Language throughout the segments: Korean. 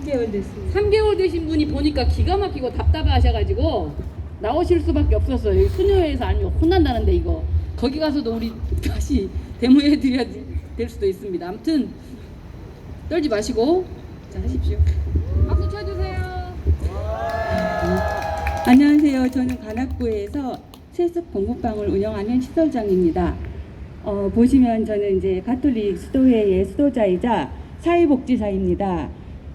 3개월 됐습니다. 3개월 되신 분이 보니까 기가 막히고 답답해 하셔가지고 나오실 수밖에 없었어요. 여기 수녀회에서 아니면 혼난다는데 이거 거기 가서도 우리 다시 데모해 드려야 될 수도 있습니다. 아무튼 떨지 마시고 자 하십시오. 박수 쳐주세요. 안녕하세요. 저는 관악구에서 세습 공부방을 운영하는 시설장입니다. 보시면 저는 이제 가톨릭 수도회의 수도자이자 사회복지사입니다.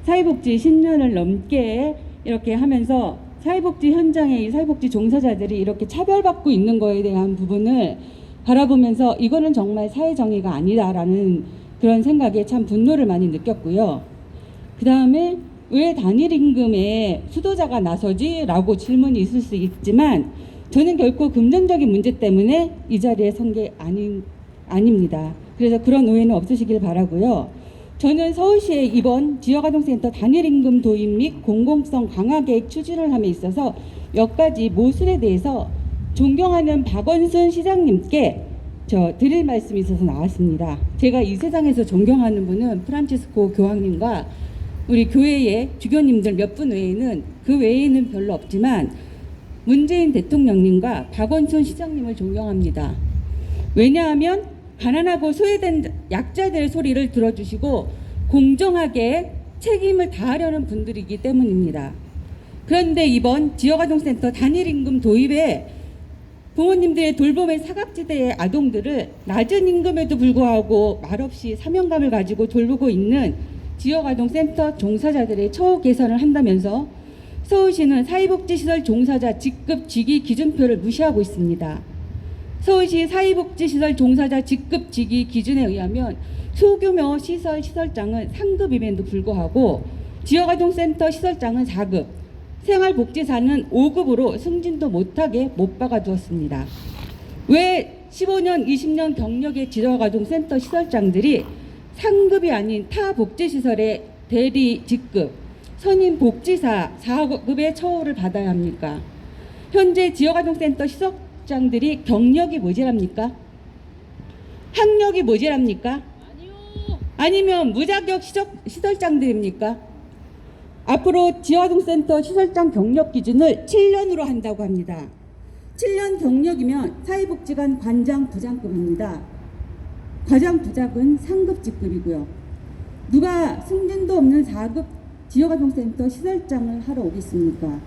사회복지 10년을 넘게 이렇게 하면서 사회복지 현장에 이 사회복지 종사자들이 이렇게 차별받고 있는 거에 대한 부분을 바라보면서 이거는 정말 사회정의가 아니다라는 그런 생각에 참 분노를 많이 느꼈고요. 그 다음에 왜 단일 임금에 수도자가 나서지? 라고 질문이 있을 수 있지만 저는 결코 금전적인 문제 때문에 이 자리에 선 게 아닙니다. 그래서 그런 오해는 없으시길 바라고요. 저는 서울시의 이번 지역아동센터 단일 임금 도입 및 공공성 강화 계획 추진을 함에 있어서 몇 가지 모순에 대해서 존경하는 박원순 시장님께 드릴 말씀이 있어서 나왔습니다. 제가 이 세상에서 존경하는 분은 프란치스코 교황님과 우리 교회의 주교님들 몇 분 외에는 그 외에는 별로 없지만 문재인 대통령님과 박원순 시장님을 존경합니다. 왜냐하면 가난하고 소외된 약자들의 소리를 들어주시고 공정하게 책임을 다하려는 분들이기 때문입니다. 그런데 이번 지역아동센터 단일임금 도입에 부모님들의 돌봄의 사각지대의 아동들을 낮은 임금에도 불구하고 말없이 사명감을 가지고 돌보고 있는 지역아동센터 종사자들의 처우 개선을 한다면서 서울시는 사회복지시설 종사자 직급 직위 기준표를 무시하고 있습니다. 서울시 사회복지시설 종사자 직급 직위 기준에 의하면 소규모 시설장은 상급임에도 불구하고 지역아동센터 시설장은 4급, 생활복지사는 5급으로 승진도 못하게 못 박아두었습니다. 왜 15년, 20년 경력의 지역아동센터 시설장들이 상급이 아닌 타 복지시설의 대리 직급, 선임 복지사 4급의 처우를 받아야 합니까? 현재 지역아동센터 시설장들이 경력이 모자랍니까? 학력이 모자랍니까? 아니요. 아니면 무자격 시설장들입니까? 앞으로 지역아동센터 시설장 경력 기준을 7년으로 한다고 합니다. 7년 경력이면 사회복지관 관장 부장급입니다. 과장 부장은 상급 직급이고요. 누가 승진도 없는 4급 지역아동센터 시설장을 하러 오겠습니까?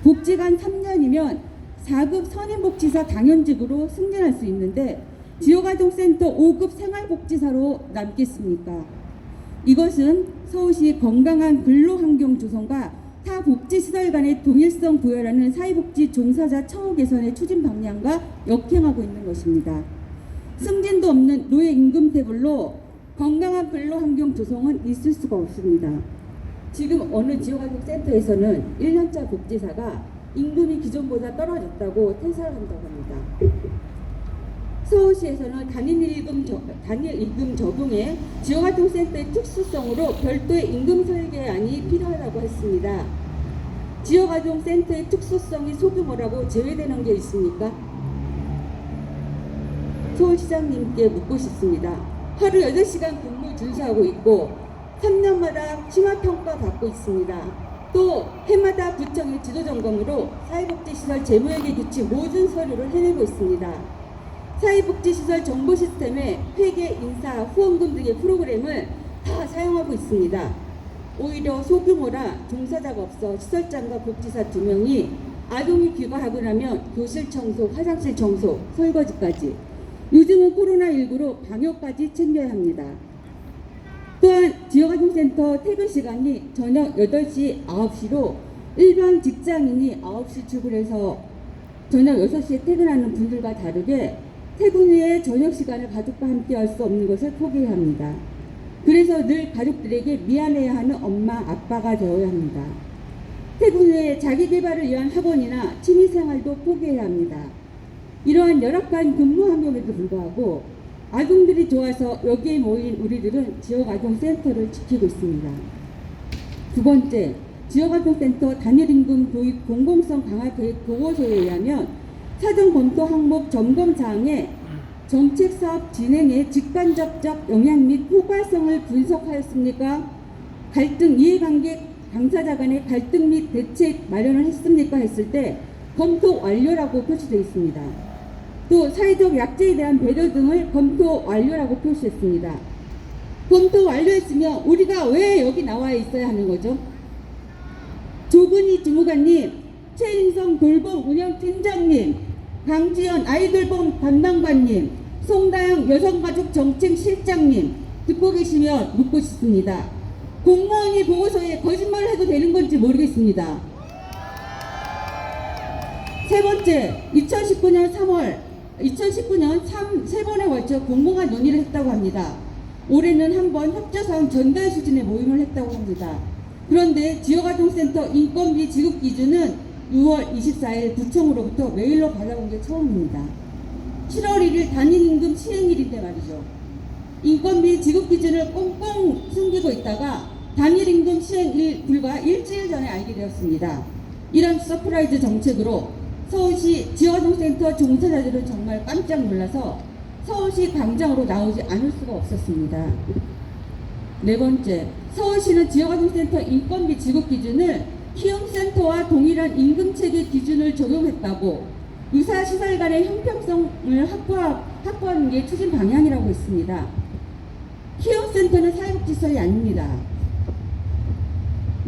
복지관 3년이면 4급 선임복지사 당연직으로 승진할 수 있는데 지역아동센터 5급 생활복지사로 남겠습니까? 이것은 서울시 건강한 근로환경 조성과 타 복지시설 간의 동일성 부여라는 사회복지 종사자 처우 개선의 추진 방향과 역행하고 있는 것입니다. 승진도 없는 노예 임금 태블로 건강한 근로환경 조성은 있을 수가 없습니다. 지금 어느 지역아동센터에서는 1년차 복지사가 임금이 기존보다 떨어졌다고 퇴사를 한다고 합니다. 서울시에서는 단일 임금 적용에 지역아동센터의 특수성으로 별도의 임금 설계안이 필요하다고 했습니다. 지역아동센터의 특수성이 소규모라고 제외되는 게 있습니까? 서울시장님께 묻고 싶습니다. 하루 8시간 근무 준수하고 있고 3년마다 심화평가 받고 있습니다. 또 해마다 구청의 지도점검으로 사회복지시설 재무회계 규칙 모든 서류를 해내고 있습니다. 사회복지시설 정보 시스템에 회계, 인사, 후원금 등의 프로그램을 다 사용하고 있습니다. 오히려 소규모라 종사자가 없어 시설장과 복지사 2명이 아동이 귀가하고 나면 교실 청소, 화장실 청소, 설거지까지 요즘은 코로나19로 방역까지 챙겨야 합니다. 또한 지역아동센터 퇴근 시간이 저녁 8시, 9시로 일반 직장인이 9시 출근해서 저녁 6시에 퇴근하는 분들과 다르게 퇴근 후에 저녁 시간을 가족과 함께 할 수 없는 것을 포기해야 합니다. 그래서 늘 가족들에게 미안해야 하는 엄마, 아빠가 되어야 합니다. 퇴근 후에 자기 개발을 위한 학원이나 취미생활도 포기해야 합니다. 이러한 열악한 근무 환경에도 불구하고 아동들이 좋아서 여기에 모인 우리들은 지역아동센터를 지키고 있습니다. 두 번째, 지역아동센터 단일임금 도입 공공성 강화 계획 보고서에 의하면 사전 검토 항목 점검 사항에 정책 사업 진행의 직간접적 영향 및 효과성을 분석하였습니까? 갈등, 이해관계 당사자 간의 갈등 및 대책 마련을 했습니까? 했을 때 검토 완료라고 표시되어 있습니다. 또 사회적 약자에 대한 배려 등을 검토 완료라고 표시했습니다. 검토 완료했으면 우리가 왜 여기 나와 있어야 하는 거죠? 조근희 주무관님, 최인성 돌봄 운영팀장님, 강지연 아이돌봄 담당관님, 송다영 여성가족정책실장님 듣고 계시면 묻고 싶습니다. 공무원이 보고서에 거짓말을 해도 되는 건지 모르겠습니다. 세 번째, 2019년 3세 번에 걸쳐 공공한 논의를 했다고 합니다. 올해는 한 번 협조사항 전달 수준의 모임을 했다고 합니다. 그런데 지역아동센터 인건비 지급 기준은 6월 24일 구청으로부터 메일로 받아본 게 처음입니다. 7월 1일 단일임금 시행일인데 말이죠. 인건비 지급 기준을 꽁꽁 숨기고 있다가 단일임금 시행일 불과 일주일 전에 알게 되었습니다. 이런 서프라이즈 정책으로 서울시 지역아동센터 종사자들은 정말 깜짝 놀라서 서울시 광장으로 나오지 않을 수가 없었습니다. 네 번째, 서울시는 지역아동센터 인건비 지급 기준을 키움센터와 동일한 임금체계 기준을 적용했다고 유사 시설 간의 형평성을 확보하는 게 추진 방향이라고 했습니다. 키움센터는 사회복지시설이 아닙니다.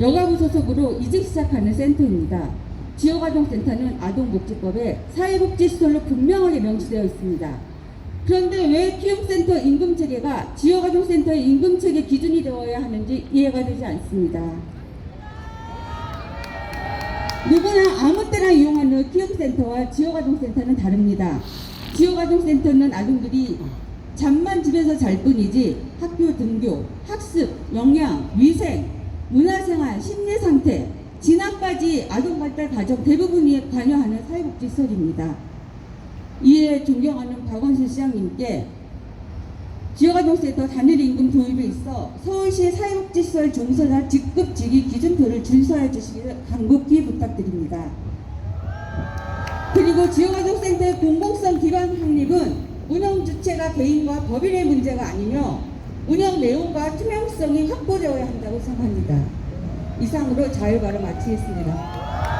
여가부 소속으로 이직 시작하는 센터입니다. 지역아동센터는 아동복지법에 사회복지시설로 분명하게 명시되어 있습니다. 그런데 왜 키움센터 임금체계가 지역아동센터의 임금체계 기준이 되어야 하는지 이해가 되지 않습니다. 누구나 아무 때나 이용하는 키움센터와 지역아동센터는 다릅니다. 지역아동센터는 아동들이 잠만 집에서 잘 뿐이지 학교 등교, 학습, 영양, 위생, 문화생활, 심리상태, 진학까지 아동발달 과정 대부분이 관여하는 사회복지시설입니다. 이에 존경하는 박원순 시장님께 지역아동센터 단일임금 도입에 있어 서울시 사회복지시설 종사자 직급직위 기준표를 준수해 주시기를 간곡히 부탁드립니다. 그리고 지역아동센터의 공공성 기관 확립은 운영 주체가 개인과 법인의 문제가 아니며 운영 내용과 투명성이 확보되어야 한다고 생각합니다. 이상으로 자유발언 마치겠습니다.